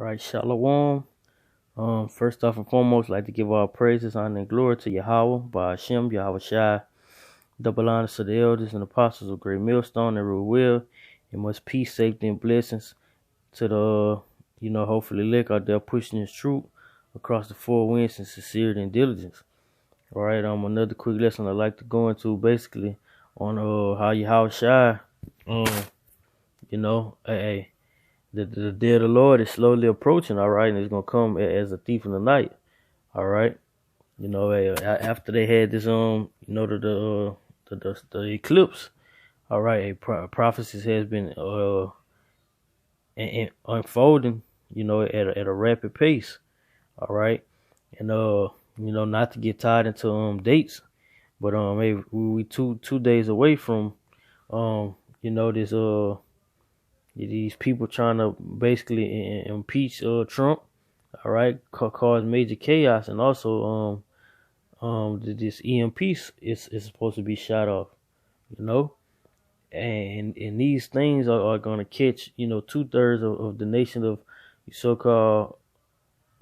All right, Shalom. First off and foremost, I'd like to give all praises, honor, and glory to Yahweh, by Hashem, Yahweh Shai, double honors to the elders and apostles of Great Millstone and Rule Will, and much peace, safety, and blessings to the, hopefully lick out there pushing his truth across the four winds in sincerity and diligence. All right, another quick lesson I'd like to go into basically on how Yahweh Shai, the day of the Lord is slowly approaching, all right, and it's gonna come as a thief in the night, all right. After they had this, the eclipse, all right, prophecies has been unfolding, at a rapid pace, all right, and not to get tied into dates, but maybe we two days away from this these people trying to basically impeach Trump, all right, cause major chaos, and also this EMP is supposed to be shot off, and these things are going to catch 2/3 of the nation of so-called,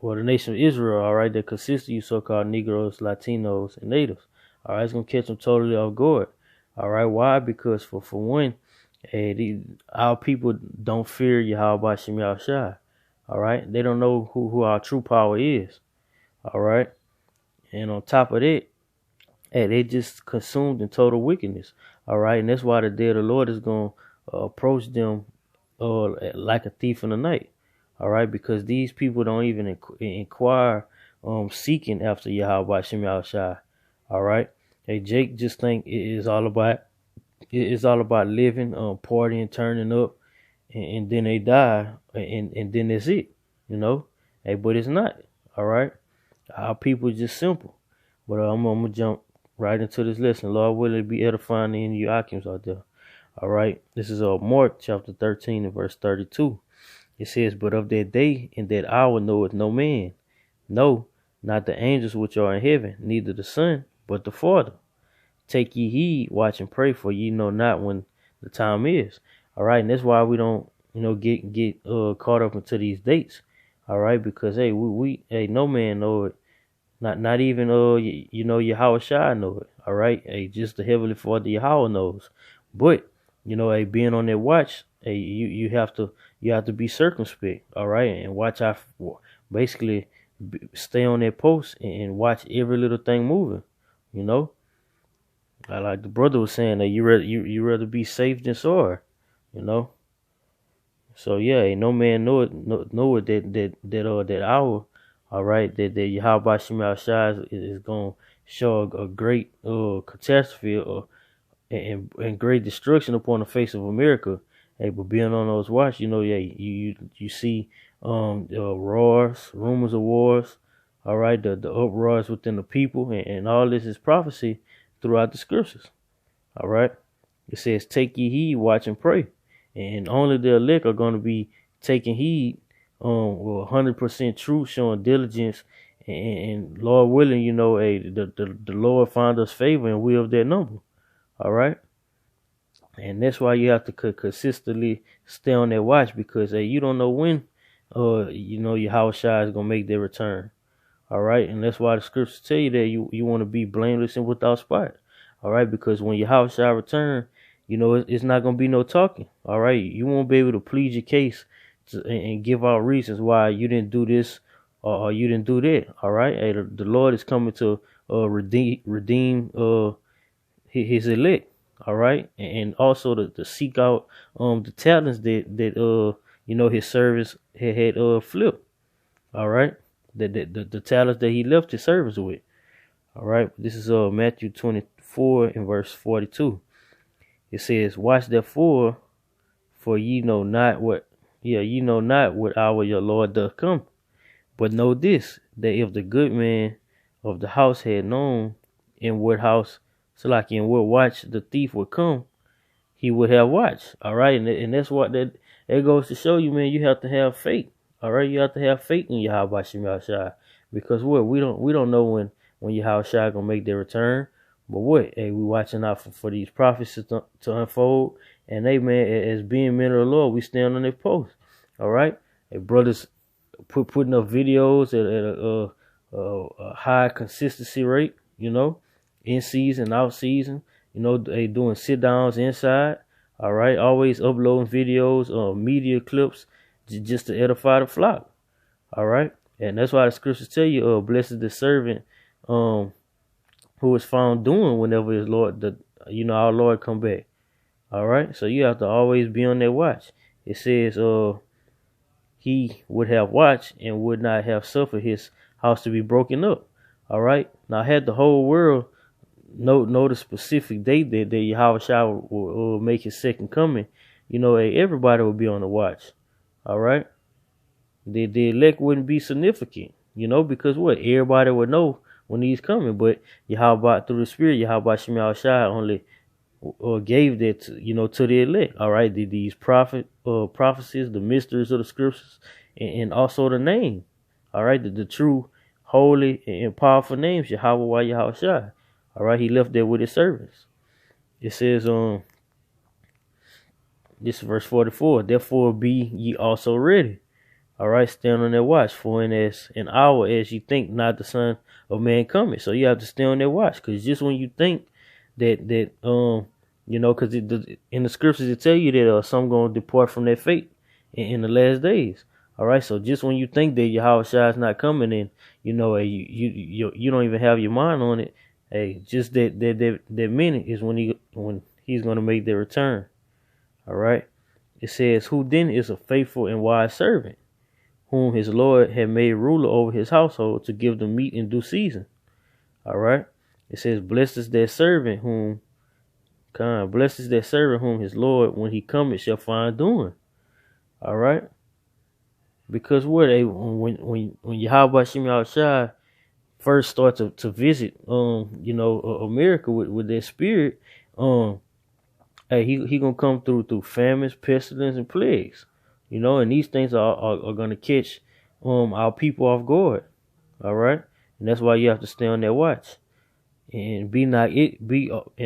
the nation of Israel, all right, that consists of you so-called Negroes, Latinos, and Natives. All right, it's gonna catch them totally off guard. All right, why? Because for one, our people don't fear Yahweh Shem Yahushai. All right, they don't know who our true power is. All right, and on top of that, they just consumed in total wickedness. All right, and that's why the day of the Lord is gonna approach them like a thief in the night. All right, because these people don't even inquire, seeking after Yahweh Shem Yahushai. All right, Jake just think it's all about living, partying, turning up, and then they die, and then that's it, but it's not. All right, our people just simple. But I'm gonna jump right into this lesson. Lord willing, be edifying in you Akims out there. All right, this is Mark chapter 13 and verse 32. It says, "But of that day and that hour knoweth no man, no, not the angels which are in heaven, neither the Son, but the Father. Take ye heed, watch and pray, for ye know not when the time is." All right, and that's why we don't, get caught up into these dates. All right, because we no man know it, not even Yahweh Shai know it. All right, just the heavenly Father Yahweh knows. But being on that watch, you have to be circumspect. All right, and watch out. Basically, stay on that post and watch every little thing moving. Like the brother was saying, that you rather be safe than sorry, So yeah, ain't no man know it that hour, all right, that Yahweh Shem Shai is gonna show a great catastrophe and great destruction upon the face of America. Hey, but being on those watch, you see wars, rumors of wars, all right, the uproars within the people, and all this is prophecy throughout the scriptures. All right, it says, "Take ye heed, watch and pray," and only the elect are going to be taking heed, 100% truth, showing diligence, and Lord willing, the Lord find us favor, and we of that number. All right, and that's why you have to consistently stay on that watch, because you don't know when, your house Shai is gonna make their return. All right, and that's why the scriptures tell you that you want to be blameless and without spot. All right, because when your house shall return, it's not gonna be no talking. All right, you won't be able to plead your case and give out reasons why you didn't do this or you didn't do that. All right, hey, the Lord is coming to redeem his elect. All right, and also to seek out the talents that his servants had flipped. All right. The talents that he left his servants with. All right, this is Matthew 24 and verse 42. It says, "Watch therefore, for ye know not what hour your Lord doth come. But know this, that if the good man of the house had known in what watch the thief would come, he would have watched." All right, and that's what that goes to show you, man. You have to have faith. All right, you have to have faith in Yahweh Shem Yahushai, because we don't know when Yahweh Shai gonna make their return. But we watching out for these prophecies to unfold, and man, as being men of the Lord, we stand on their post. All right, brothers putting up videos at a high consistency rate, in season, out season. They doing sit downs inside. All right, always uploading videos, media clips, just to edify the flock. All right, and that's why the scriptures tell you, blessed is the servant, who is found doing whenever his Lord, our Lord come back. All right, so you have to always be on that watch. It says, he would have watched and would not have suffered his house to be broken up. All right. Now, had the whole world know the specific date that Yahweh will make his second coming, everybody would be on the watch. All right. The elect wouldn't be significant, because what? Everybody would know when he's coming. But Yahweh, through the Spirit, Yahweh Shema Shai only gave that to the elect. All right, these prophecies, the mysteries of the scriptures, and also the name. All right, the true, holy, and powerful names, Yahweh Yahweh Shai. All right, he left there with his servants. It says, this is verse 44. Therefore be ye also ready. All right, stand on that watch, for in as an hour as ye think not the Son of Man cometh. So you have to stay on that watch, because just when you think that because in the scriptures it tell you that some gonna depart from their faith in the last days. All right, so just when you think that Yahweh Shai is not coming in, you don't even have your mind on it. Hey, just that minute is when he's gonna make their return. All right, it says, who then is a faithful and wise servant, whom his Lord had made ruler over his household, to give them meat in due season. All right, it says, blessed is that servant whom his Lord, when he cometh, shall find doing. All right, because when Yahweh Shema Shai first start to visit, America with their spirit, hey, he gonna come through famines, pestilence, and plagues, and these things are gonna catch our people off guard. All right, and that's why you have to stay on that watch. And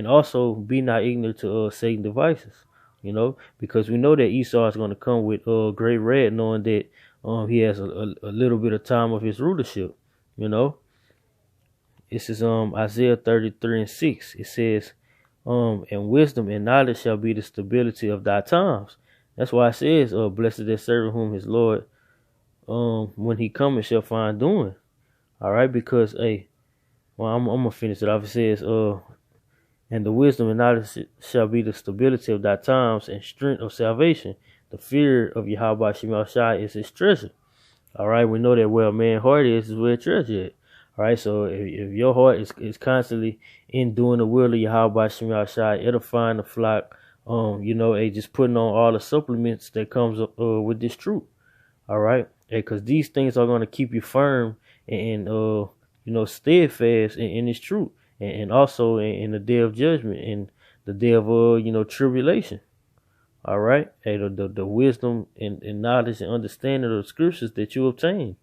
also be not ignorant to Satan devices, because we know that Esau is going to come with great wrath, knowing that he has a little bit of time of his rulership. This is Isaiah 33:6. It says, and wisdom and knowledge shall be the stability of thy times. That's why it says, blessed is that servant whom his Lord, when he cometh, shall find doing. All right, because hey. Well, I'm gonna finish it off. It says, and the wisdom and knowledge shall be the stability of thy times and strength of salvation. The fear of Yahweh Shema Shai is his treasure. All right, we know that where a man's heart is where treasure is. All right, so if your heart is constantly in doing the will of Yahweh Shema Shai, edifying the flock, just putting on all the supplements that comes with this truth. All right, because these things are gonna keep you firm and steadfast in his truth, and also in the day of judgment, and the day of tribulation. All right, hey, the wisdom and knowledge and understanding of the scriptures that you obtain,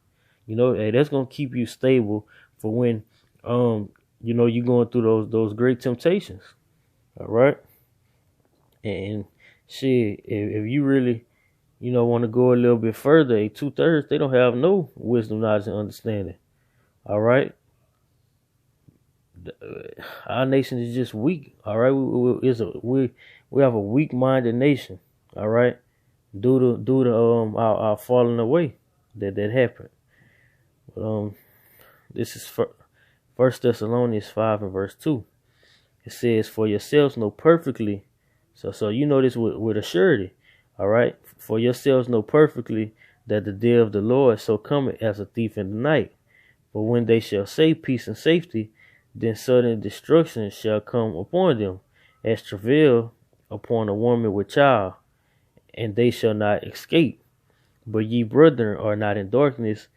hey, that's gonna keep you stable for when you're going through those great temptations. All right, and shit, if you really want to go a little bit further, 2/3 they don't have no wisdom, knowledge, and understanding. All right, our nation is just weak. All right, we have a weak-minded nation. All right, due to our falling away that happened. But this is First Thessalonians 5 and verse 2. It says, "For yourselves know perfectly." So you know this with a surety. All right, for yourselves know perfectly that the day of the Lord so cometh as a thief in the night. But when they shall say peace and safety, then sudden destruction shall come upon them, as travail upon a woman with child, and they shall not escape. But ye, brethren, are not in darkness,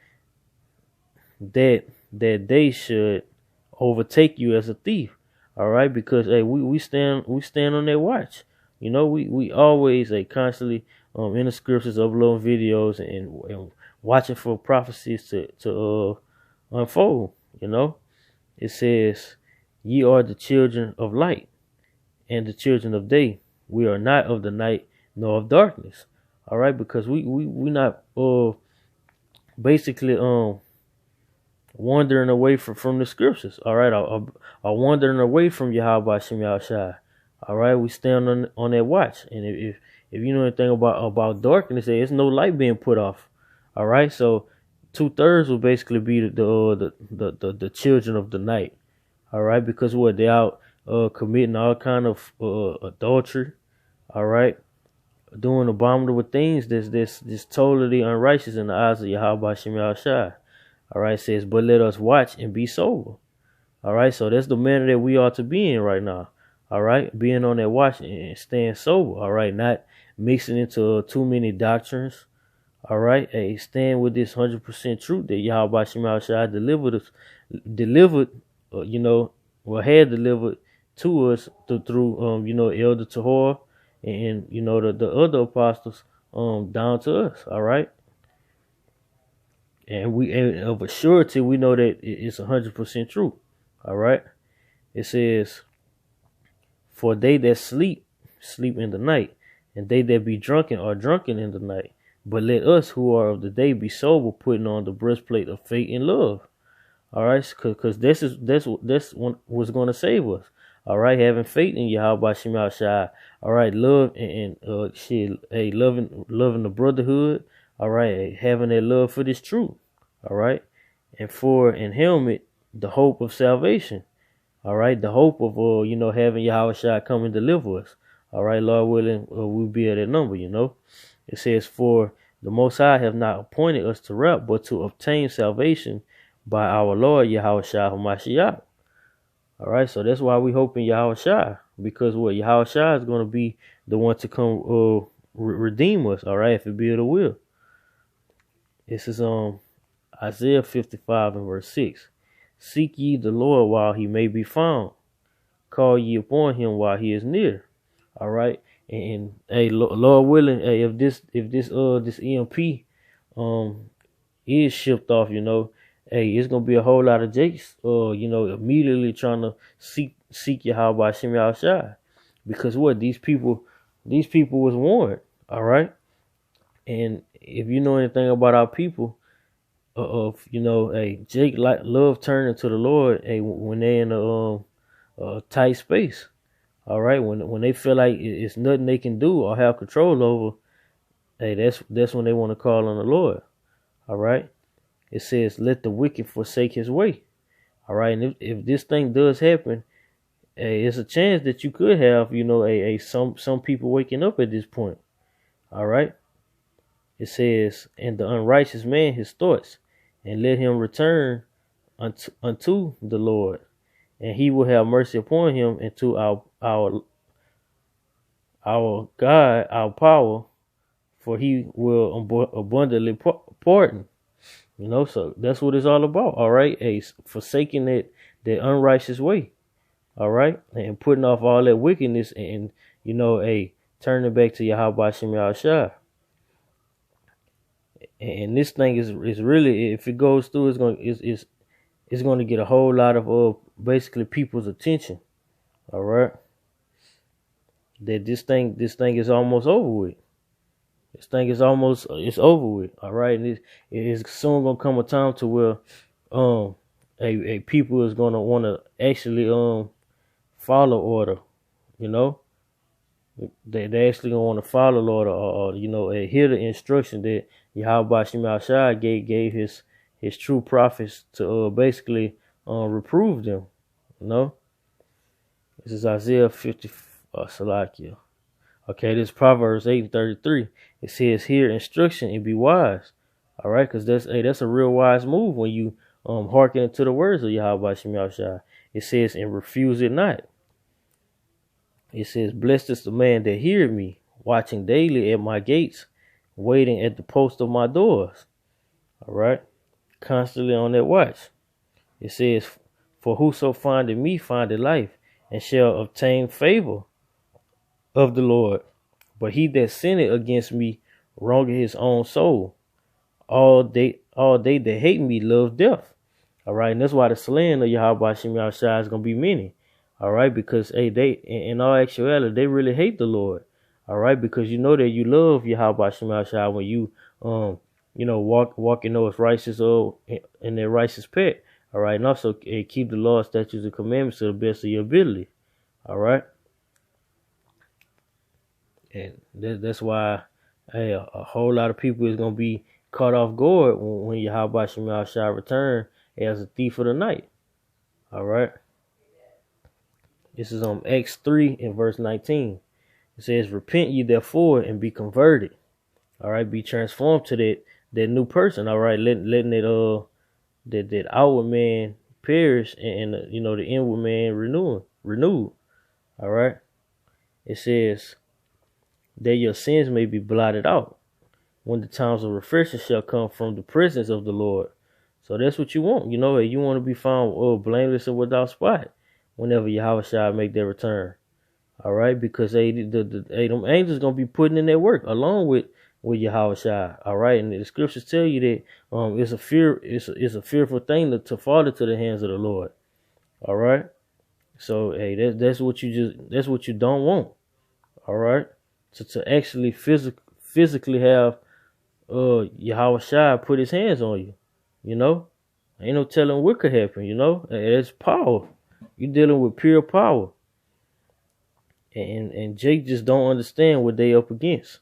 that they should overtake you as a thief. All right, because hey, we stand on that watch. We always constantly in the scriptures uploading videos and watching for prophecies to unfold. It says, ye are the children of light and the children of day. We are not of the night nor of darkness. All right, because we not basically wandering away from the scriptures. All right, are wandering away from Yahweh Shem Shai. All right, we stand on that watch, and if you know anything about darkness, there's no light being put off. All right, so 2/3 will basically be the children of the night. All right, because what they out committing all kind of adultery. All right, doing abominable things this totally unrighteous in the eyes of Yahweh Shem Shai. All right, it says, but let us watch and be sober. All right, so that's the manner that we ought to be in right now. All right, being on that watch and staying sober. All right, not mixing into too many doctrines. All right, hey, stand with this 100% truth that Yahweh Shem Shai delivered, had delivered to us through Elder Tahor and the other apostles down to us. All right. And of a surety we know that it's 100% true. All right. It says, for they that sleep in the night, and they that be drunken are drunken in the night. But let us who are of the day be sober, putting on the breastplate of faith and love. All right, because that's what's going to save us. All right, having faith in Yahweh Shem Shai. All right, love and loving the brotherhood. All right, having that love for this truth. All right, and in helmet the hope of salvation. All right, the hope of having Yahweh Shai come and deliver us. All right, Lord willing, we'll be at that number. It says, for the Most High have not appointed us to wrath, but to obtain salvation by our Lord Yahweh Shai HaMashiach. All right, so that's why we hope in Yahweh Shai, because Yahweh Shai is going to be the one to come redeem us. All right, if it be the will. This is Isaiah 55 and verse 6. Seek ye the Lord while he may be found. Call ye upon him while he is near. All right. And hey, Lord willing, hey, if this EMP is shipped off, hey, it's gonna be a whole lot of Jakes immediately trying to seek Yahweh Shem Shai. Because these people was warned. All right. And if you know anything about our people, Jake love turning to the Lord, when they in a tight space. All right, when they feel like it's nothing they can do or have control over, hey, that's when they want to call on the Lord. All right, it says, let the wicked forsake his way. All right, and if this thing does happen, hey, it's a chance that you could have, some people waking up at this point. All right, it says, and the unrighteous man his thoughts, and let him return unto the Lord, and he will have mercy upon him, and to our God, our power, for he will abundantly pardon. So that's what it's all about. All right, forsaking that unrighteous way. All right, and putting off all that wickedness, and turning back to Yahweh Shem Shai. And this thing is really, if it goes through, it's going to get a whole lot of basically people's attention. All right, that this thing is almost over with. This thing is it's over with. All right, and it's soon gonna come a time to where a people is gonna want to actually follow order. They actually gonna want to follow Lord, or hear the instruction that Yahweh Shem Shai gave his true prophets to basically reprove them. This is Isaiah 50. Salakia. Okay, this is Proverbs 8:33. It says, hear instruction and be wise. All right, because that's a real wise move when you hearken to the words of Yahweh Shem Shai. It says, and refuse it not. It says, blessed is the man that heareth me, watching daily at my gates, waiting at the post of my doors. All right, constantly on that watch. It says, for whoso findeth me findeth life, and shall obtain favor of the Lord. But he that sinneth against me wrongeth his own soul. All they that hate me love death. All right, and that's why the slaying of Yahweh Shem Shai is gonna be many. All right, because they in all actuality they really hate the Lord. All right, because that you love Yahweh Shem Shai when you walk in those righteous in their righteous path. All right, and also keep the law, statutes, and commandments to the best of your ability. All right, and that's why a whole lot of people is gonna be caught off guard when Yahweh Shema shall return as a thief of the night. All right, this is on Acts 3 and verse 19. It says, "Repent ye therefore and be converted." All right, be transformed to that new person. All right, letting it that outward man perish, and the inward man renewed. All right, it says that your sins may be blotted out when the times of refreshing shall come from the presence of the Lord. So that's what you want. You want to be found blameless and without spot whenever Yahweh shall make their return. All right, because them angels gonna be putting in their work along with Yahweh Shai. All right, and the scriptures tell you that it's a fearful thing to fall into the hands of the Lord. All right, so that's what you don't want. All right, so to actually physically have Yahweh Shai put his hands on you, ain't no telling what could happen. It's power. You're dealing with pure power. And Jake just don't understand what they up against.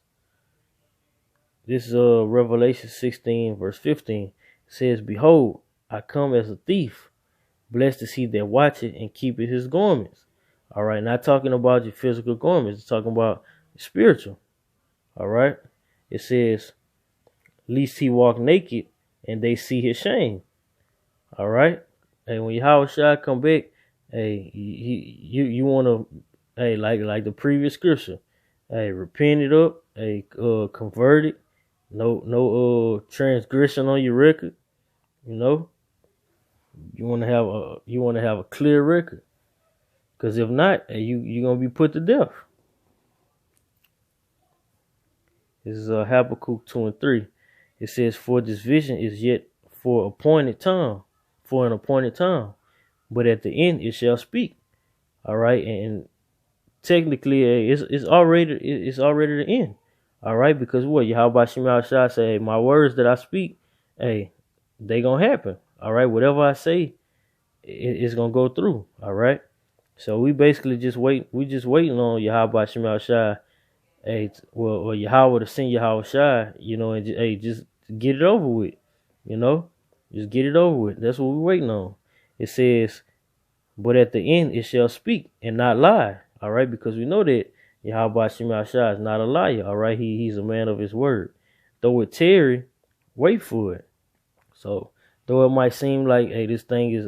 This is Revelation 16 verse 15. It says, "Behold, I come as a thief. Blessed is he that watcheth and keepeth his garments." All right, not talking about your physical garments. It's talking about spiritual. All right. It says, "Lest he walk naked and they see his shame." All right. Hey, when Yahweh Shai come back, hey, you want to, hey, like the previous scripture, hey, repent it up, hey, convert it, no transgression on your record. You want to have a clear record, because if not, hey, you're gonna be put to death. This is Habakkuk 2 and 3. It says, "For this vision is yet for an appointed time, but at the end it shall speak." All right, and technically, it's already the end. All right, because what Yahweh Shema Shai say, "My words that I speak, hey, they gonna happen." All right, whatever I say, it's gonna go through. All right, so we basically just wait. We just waiting on Yahweh Shema Shai, hey, or Yahweh to send Yahweh Shai, and just get it over with. Just get it over with. That's what we're waiting on. It says, "But at the end it shall speak and not lie." All right, because we know that Yahweh Shema Shai is not a liar. All right, he's a man of his word. Though it tarry, wait for it. So though it might seem like, hey, this thing is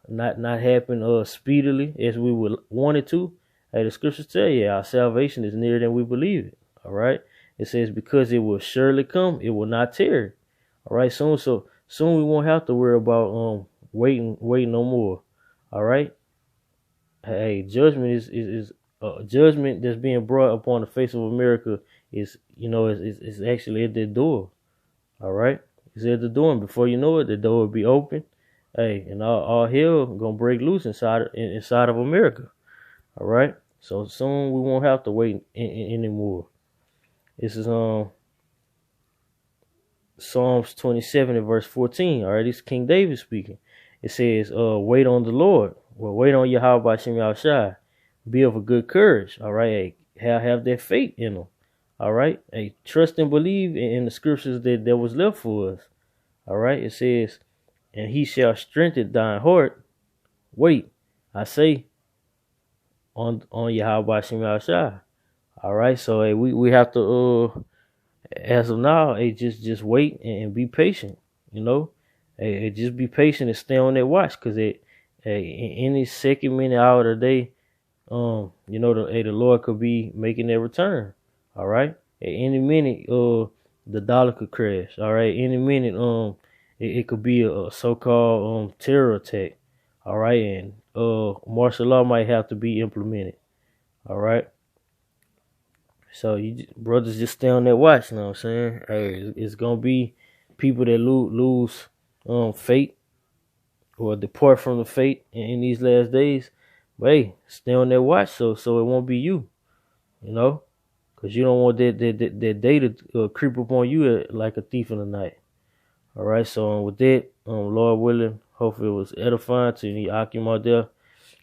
not happen speedily as we would want it to, hey, the scriptures tell you our salvation is nearer than we believe it. All right, it says, "Because it will surely come, it will not tarry." All right, soon we won't have to worry about waiting no more. All right. Hey, judgment is judgment that's being brought upon the face of America is actually at the door. All right, it's at the door, and before you know it, the door will be open. Hey, and all hell gonna break loose inside of America. All right, so soon we won't have to wait anymore. This is Psalms 27 and verse 14. All right, this is King David speaking. It says, "Wait on the Lord." Well, wait on Yahweh Shema Shai. Be of a good courage. All right, hey, have that faith in them. All right, hey, trust and believe in the scriptures that was left for us. All right, it says, "And he shall strengthen thine heart." Wait, I say, on Yahweh Shema Shai. All right, so hey, we have to as of now, hey, just wait and be patient. Hey, just be patient and stay on that watch, because any second, minute, hour of the day, the Lord could be making their return. All right, at any minute, the dollar could crash. All right, any minute, it could be a so-called terror attack. All right, and martial law might have to be implemented. All right. So you brothers just stay on that watch, you know what I'm saying? Hey, it's gonna be people that lose faith or depart from the faith in these last days. But hey, stay on that watch so it won't be you. because you don't want that day to creep up on you like a thief in the night. All right, so with that, Lord willing, hopefully it was edifying to you, Akim out there.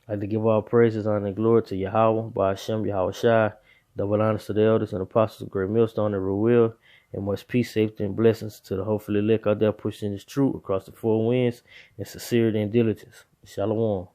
I'd like to give all praises, honor, and glory to Yahweh, by Hashem, Yahweh Shai, double honors to the elders and apostles of Great Millstone and Ruel, and much peace, safety, and blessings to the hopefully elect out there pushing this truth across the four winds in sincerity and diligence. Shalom.